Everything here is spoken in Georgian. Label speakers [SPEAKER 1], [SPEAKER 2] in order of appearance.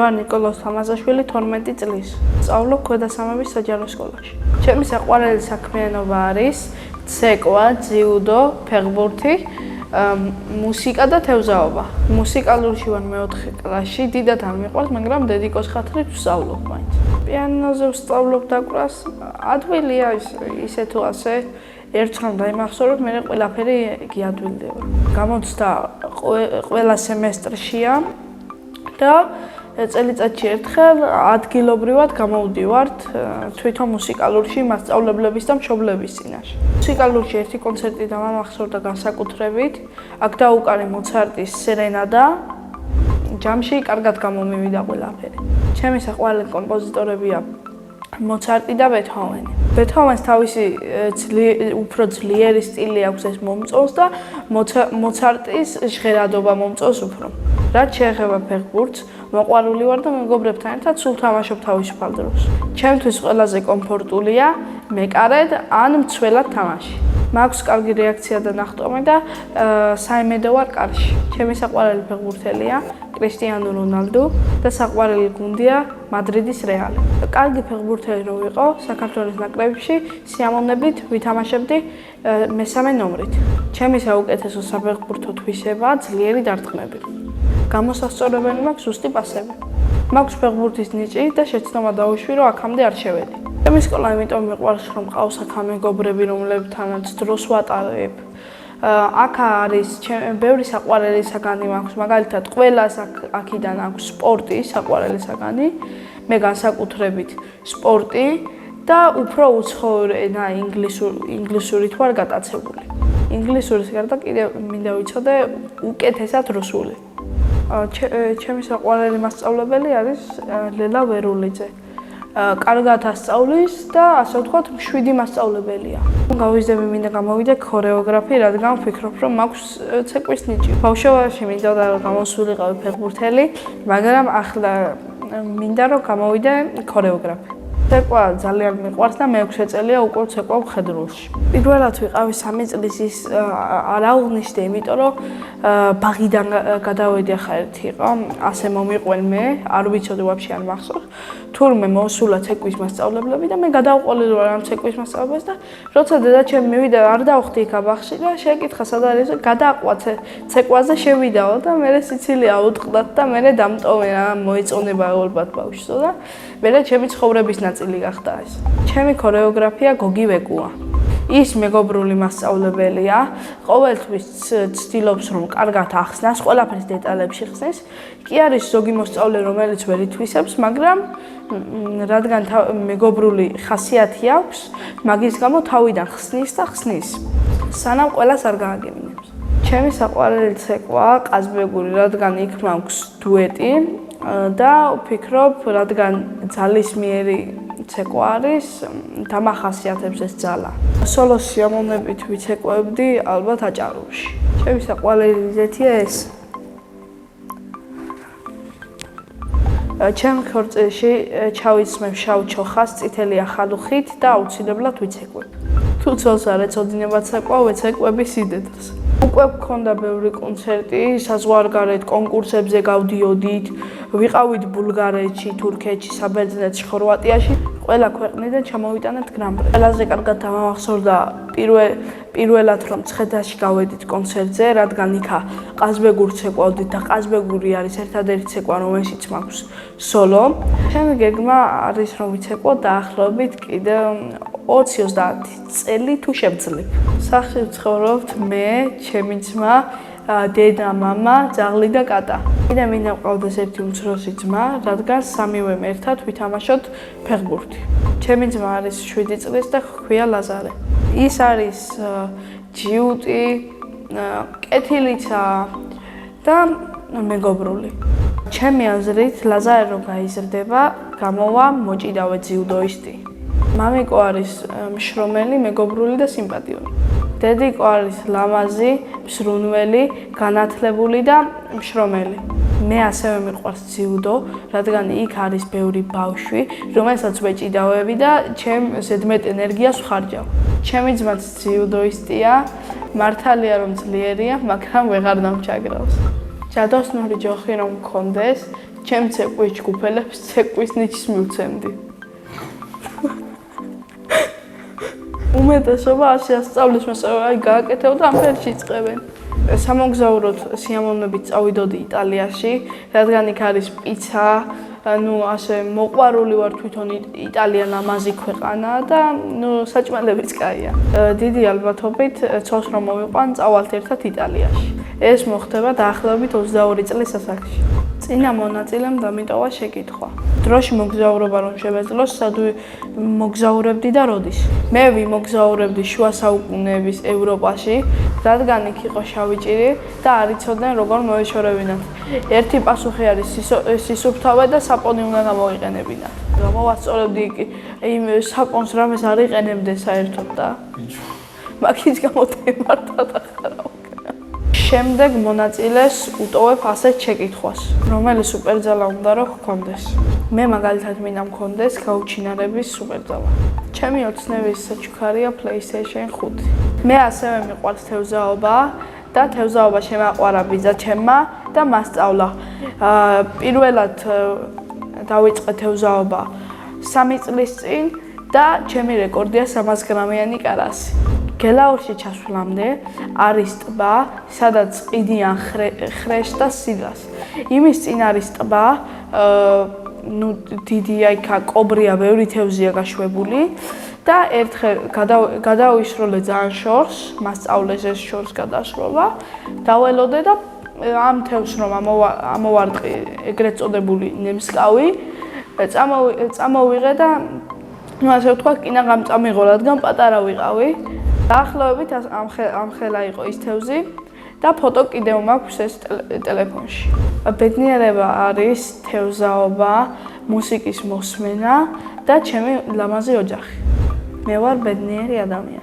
[SPEAKER 1] ვარ ნიკოლოზ თამაზაშვილი 12 წლის. სწავლობ ქვედასამების საჯარო სკოლაში. ჩემი საყვარელი საქმიანობა არის ცეკვა, ძიუდო, ფეხბურთი, მუსიკა და თევზაობა. მუსიკალურში ვარ მე-4 კლასში, დიდად არ მიყვარს, მაგრამ დედიკოს ხათრით ვსწავლობ მაინც. პიანოზე ვსწავლობ დაკვრას, ადვილია ისე თუ ასე. ერთხელ დაიმახსოვრებ, მე ყველაფერი იგი ადვილდება. გამოცდა ყველა სემესტრშია და წელიწადში ერთხელ ადგილობრივად გამოვდივართ თვითონ მუსიკალურში მასწავლებლების და მშობლების წინაშე. მუსიკალურში ერთი კონცერტი დამამახსოვრდა განსაკუთრებით, აქ დაუკარგე მოცარტის სერენადა. ჯამში კარგად გამომივიდა ყველაფერი. ჩემი საყვარელი კომპოზიტორებია მოცარტი და ბეთჰოვენი. ბეთჰოვენს თავისი უფრო ძლიერი სტილი აქვს ეს მომწონს და მოცარტის ჟღერადობა მომწონს უფრო. რაც შეეხება ფეხბურთს, მოყვარული ვარ და მეგობრებთან ერთად სულ თამაშობ თავისუფალ დროს. ჩემთვის ყველაზე კომფორტულია მეკარედ ან მცველად თამაში. მაქვს კარგი რეაქცია და ნახტომი და საიმედო ვარ კარში. ჩემი საყვარელი ფეხბურთელია კრისტიანო რონალდო და საყვარელი გუნდია მადრიდის რეალი. კარგი ფეხბურთელი რო ვიყო, საქართველოს ნაკრებში სიამოვნებით ვითამაშებდი მესამე ნომრით. ჩემი საუკეთესო საფეხბურთო თვისებაა ძლიერი დარტყმები. გამოსასწორებელი მაქვს ზუსტი პასები. მაქვს ფეხბურთის ნიჭი და შეცდომა დაუშვი, რომ აქამდე არ შევედი. ჩემი სკოლა იმიტომ მიყვარს, რომ მყავს აქ მეგობრები, რომლებთანაც დროს ვატარებ. აქ არის ბევრი საყვარელი საგანი მაქვს, მაგალითად, ყველას აქედან აქვს სპორტი, საყვარელი საგანი, მე განსაკუთრებით სპორტი და უფრო უცხოური ენა ინგლისურით ვარ გატაცებული. ინგლისურის გარდა კიდევ მინდა ვიცოდე უკეთესად რუსული. ჩემი საყვარელი მასწავლებელი არის ლელა ვერულიძე. კარგად ასწავლის და ასე ვთქვათ, მშვიდი მასწავლებელია. გავიზრდები მინდა გამოვიდე ქორეოგრაფი, რადგან ვფიქრობ, რომ მაქვს ცეკვის ნიჭი. ბავშვობაში მინდოდა რომ გამოსულიყავი ფეხბურთელი, მაგრამ ახლა მინდა რომ გამოვიდე ქორეოგრაფი. ცეკვა ძალიან მიყვარს და მე-6 წელია უკვე ცეკვა მხედრულში. პირველად ვიყავი 3 წლის ის არ აღვნიშნე, იმიტომ რომ ბაღიდან გადავედი ახლა ერთი იყო, ასე მომიყვენ მე, არ ვიცოდი ვაფშე არ მახსოვს. თურმე მოსულა ცეკვის მასწავლებლები და მე გადავყოლილი ვარ ამ ცეკვის მასწავლებლებს და როცა დედაჩემი მივიდა, არ დავხდი იქ ბაღში და შეეკითხა სად არის, გადაყვა ცეკვაზე შევიდაო და მე სიცილია უტყდათ და მე დამტოვე რა მოეწონება ალბათ ბავშვსო და მე ჩემი ცხოვრების ნაწილი გახდა ეს. ჩემი ქორეოგრაფია გოგი ვეკუა. ის მეგობრული მასწავლებელია, ყოველთვის ცდილობს რომ კარგად ახსნას, ყველაფერს დეტალებში ხსნის. კი არის ზოგი მოსწავლე, რომელიც ვერ ითვისებს, მაგრამ რადგან მეგობრული ხასიათი აქვს, მაგის გამო თავიდან ხსნის და ხსნის. სანამ ყველას არ გააგებინებს. ჩემი საყვარელი ცეკვაა ყაზბეგური, რადგან იქ მაქვს დუეტი და ვფიქრობ, რადგან ძალისმიერი ცეკვა არის, დამახასიათებს ეს ძალა. სოლოს სიამოვნებით ვიცეკვებდი ალბათ აჭაროში. ჩემი საყვარელი რიზეთია ეს. ჩემ ხორცეში ჩავიცმებ შავ ჩოხას წითელი ახალუხით და აუცილებლად ვიცეკვებ. თუ ცოლს არ ეწოდინება ცეკვა, ვეცეკვები სიდედს. უკვე გქონდა ბევრი კონცერტი, საზღვარგარეთ კონკურსებზე გავდიოდით, ვიყავით ბულგარეთში, თურქეთში, საბერძნეთში, ხორვატიაში, ყველა ქვეყნიდან ჩამოვიტანეთ გრან-პრი. ყველაზე კარგად დამამახსოვრდა პირველად რომ ცხედაში გავედით კონცერტზე, რადგან იქა ყაზბეგურს ცეკვავდით და ყაზბეგური არის ერთადერთი ცეკვა, რომელშიც მაქვს სოლო. ჩემი გეგმა არის რომ ვიცეკვო დაახლოებით კიდევ 20-30 წელი თუ შევძლებ. სახლში ვცხოვრობთ მე, ჩემი ძმა, დედა, მამა, ძაღლი და კატა. კიდე მინდა მყავდეს ერთი უმცროსი ძმა, რადგან სამივე ერთად ვითამაშოთ ფეხბურთი. ჩემი ძმა არის 7 წლის და ჰქვია ლაზარე. ის არის ჯიუტი, კეთილიცა და მეგობრული. ჩემი აზრით, ლაზარე რო გაიზრდება, გამოვა მოჭიდავე ძიუდოისტი. მამიკო არის მშრომელი, მეგობრული და სიმპათიური. დედიკო არის ლამაზი, მსრუნველი, განათლებული და მშრომელი. მე ასევე მიყვარს ძიუდო, რადგან იქ არის ბევრი ბავშვი, რომელსაც ვეჭიდავები და ჩემ ზედმეტ ენერგიას ვხარჯავ. ჩემი ძმაც ძიუდოისტია, მართალია რომ ძლიერია, მაგრამ ვეღარ დამჩაგრავს. ჯადოსნური ჯოხი რომ მქონდეს, ჩემ ცეკვის ჯგუფელებს ცეკვის ნიჩს მივცემდი. უმეტესობა ასე ასწავლის მასალა გააკეთებ და ამ ფერში იწყებენ. სამოგზაუროდ სიამოვნებით წავიდოდი იტალიაში, რადგან იქ არის პიცა, ასე მოყვარული ვარ თვითონ იტალია ლამაზი ქვეყანა და საჭმელებიც კაია. დიდი ალბათობით ცოლს რომ მოვიყვან, წავალთ ერთად იტალიაში. ეს მოხდება დაახლოებით 22 წლის ასაკში. წინა მონაწილემ დამიტოვა შეკითხვა. დროში მოგზაურობა რომ შევეძლოს, სად მოგზაურებდი და როდის? მე ვიმოგზაურებდი შუა საუკუნეების ევროპაში, რადგან იქ იყო შავი ჭირი და არ იცოდნენ როგორ მოეშორებინათ. ერთი პასუხი არის სისუფთავე და საპონი უნდა გამოიყენებინათ. მოვასწორებდი იმ საპონს რამეს არ იყენებდნენ საერთოდ და მაგის გამო თემართა და ხარავ. შემდეგ მონაწილეს უტოვებ ასეთ შეკითხვას, რომელი სუპერძალა უნდა რომ გქონდეს. მე მაგალითად მინდა მქონდეს გაუჩინარების სუპერძალა. ჩემი ოცნების საჩუქარია PlayStation 5. მე ასევე მიყვარს თევზაობა და თევზაობა შემაყვარა ბიძაჩემმა და მასწავლა. პირველად დავიწყე თევზაობა 3 წლის წინ და ჩემი რეკორდია 300 გრამიანი კარასი. გელაურში ჩასვლამდე არის ტბა, სადაც ყიდიან ხრეშს და სილას. იმის წინ არის ტბა, დიდია იქა კობრია, ბევრი თევზია გაშვებული და ერთხელ გადავისროლე ძალიან შორს, მასწავლეს ეს შორს გადასროლა, დაველოდე და ამ თევზს რომ ამოვარტყი ეგრეთ წოდებული ნემსკავი, წამოვიღე და ასე ვთქვა, კინა გამწამიღო, რადგან პატარა ვიყავი. დაახლოებით ამხელა იყო ის თევზი და ფოტო კიდევ მაქვს ეს ტელეფონში. ბედნიერება არის თევზაობა, მუსიკის მოსმენა და ჩემი ლამაზი ოჯახი. მე ვარ ბედნიერი ადამიანი.